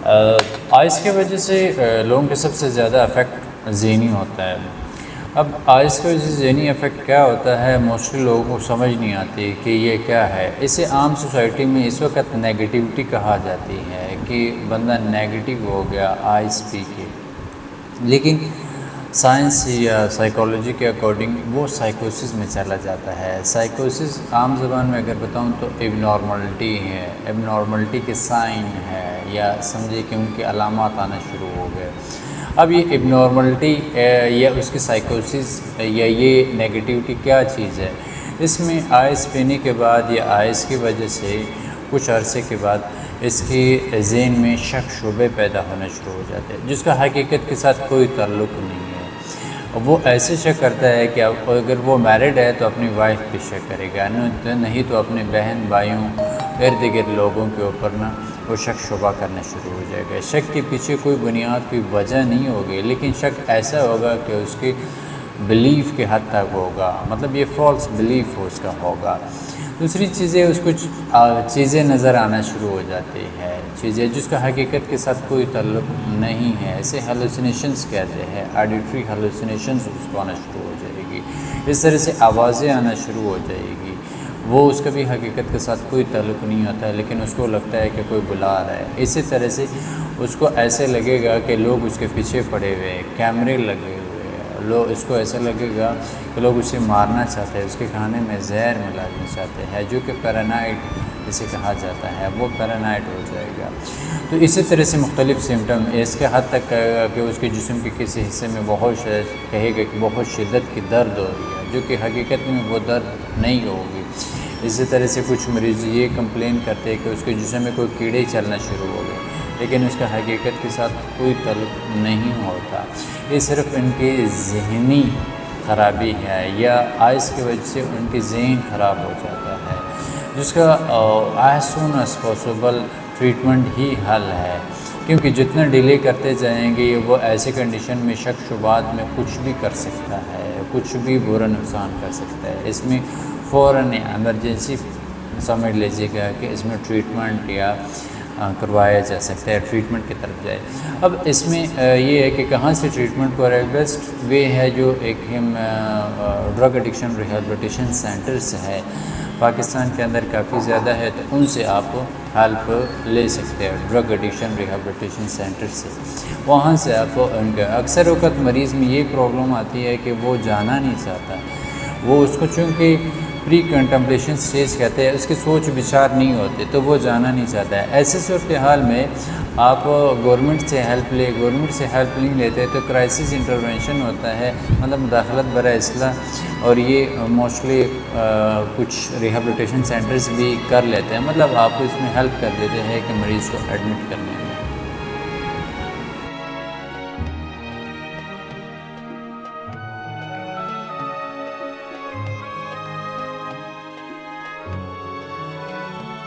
Ice کی وجہ سے لوگوں کے سب سے زیادہ افیکٹ ذہنی ہوتا ہے۔ اب آئس کی وجہ سے ذہنی افیکٹ کیا ہوتا ہے، موسٹلی لوگوں کو سمجھ نہیں آتی کہ یہ کیا ہے۔ اسے عام سوسائٹی میں اس وقت نیگیٹیوٹی کہا جاتی ہے کہ بندہ نیگیٹیو ہو گیا آئس پی کے، لیکن سائنس یا سائیکالوجی کے اکارڈنگ وہ سائیکوسس میں چلا جاتا ہے۔ سائیکوسس عام زبان میں اگر بتاؤں تو ایب نارملٹی ہے، ایب نارملٹی کے سائن ہے، یا سمجھے کہ ان کے علامات آنا شروع ہو گئے۔ اب یہ ایب نارملٹی یا اس کی سائیکوسس یا یہ نیگیٹیوٹی کیا چیز ہے، اس میں آئس پینے کے بعد یا آئس کی وجہ سے کچھ عرصے کے بعد اس کی ذہن میں شک شبے پیدا ہونا شروع ہو جاتے ہیں، جس کا حقیقت کے ساتھ کوئی تعلق نہیں ہے۔ وہ ایسے شک کرتا ہے کہ اگر وہ میرڈ ہے تو اپنی وائف پہ شک کرے گا، نہیں تو اپنے بہن بھائیوں ارد گرد لوگوں کے اوپر وہ شک شبہ کرنا شروع ہو جائے گا۔ شک کے پیچھے کوئی بنیاد، کوئی وجہ نہیں ہوگی، لیکن شک ایسا ہوگا کہ اس کی بلیف کے حد تک ہوگا، مطلب یہ فالس بلیف اس کا ہوگا۔ دوسری چیزیں اس کو چیزیں نظر آنا شروع ہو جاتی ہے، چیزیں جس کا حقیقت کے ساتھ کوئی تعلق نہیں ہے، اسے ہیلوسینیشنز کہتے ہیں، آڈیٹری ہیلوسینیشنز اس کو آنا شروع ہو جائے گی۔ اس طرح سے آوازیں آنا شروع ہو جائے گی، وہ اس کا بھی حقیقت کے ساتھ کوئی تعلق نہیں ہوتا ہے، لیکن اس کو لگتا ہے کہ کوئی بلا رہا ہے۔ اسی طرح سے اس کو ایسے لگے گا کہ لوگ اس کے پیچھے پڑے ہوئے ہیں، کیمرے لگے ہوئے ہیں، لوگ اس کو ایسا لگے گا کہ لوگ اسے مارنا چاہتے ہیں، اس کے کھانے میں زہر ملانا چاہتے ہیں، جو کہ پیرانائڈ اسے کہا جاتا ہے، وہ پیرانائڈ ہو جائے گا۔ تو اسی طرح سے مختلف سمٹم اس کے حد تک کہے گا کہ اس کے جسم کے کسی حصے میں کہے گا کہ بہت شدت کی درد ہو رہی ہے، جو کہ حقیقت میں وہ درد نہیں ہوگی۔ اسی طرح سے کچھ مریض یہ کمپلین کرتے ہیں کہ اس کے جسم میں کوئی کیڑے چلنا شروع ہو گئے، لیکن اس کا حقیقت کے ساتھ کوئی تعلق نہیں ہوتا۔ یہ صرف ان کی ذہنی خرابی ہے، یا آئس کی وجہ سے ان کی ذہن خراب ہو جاتا ہے، جس کا as soon as possible treatment he حل ہے، کیونکہ جتنا ڈیلے کرتے جائیں گے وہ ایسے کنڈیشن میں شک شبہات میں کچھ بھی کر سکتا ہے، کچھ بھی برا نقصان کر سکتا ہے۔ اس میں فوراً ایمرجنسی سمجھ لیجیے گا کہ اس میں ٹریٹمنٹ یا کروایا جا سکتا ہے، ٹریٹمنٹ کی طرف جائے۔ اب اس میں یہ ہے کہ کہاں سے ٹریٹمنٹ کو بیسٹ وے ہے، جو ایک ڈرگ ایڈکشن ریہیبلیٹیشن سینٹرز ہے پاکستان کے اندر کافی زیادہ ہے، تو ان سے آپ ہیلپ لے سکتے ہیں، ڈرگ ایڈکشن ریہیبلیٹیشن سینٹر سے۔ وہاں سے آپ ان کا اکثر وقت مریض میں یہ پرابلم آتی ہے کہ وہ جانا نہیں چاہتا، وہ اس کو چونکہ پری کنٹمپلیشن سٹیج کہتے ہیں، اس کی سوچ بچار نہیں ہوتے، تو وہ جانا نہیں چاہتا ہے۔ ایسے صورتحال میں آپ گورنمنٹ سے ہیلپ گورنمنٹ سے ہیلپ نہیں لیتے تو کرائسس انٹرونشن ہوتا ہے، مطلب مداخلت برائے اصلاح، اور یہ موسٹلی کچھ ریہیبلیٹیشن سینٹرز بھی کر لیتے ہیں، مطلب آپ اس میں ہیلپ کر دیتے ہیں کہ مریض کو ایڈمٹ کرنے میں۔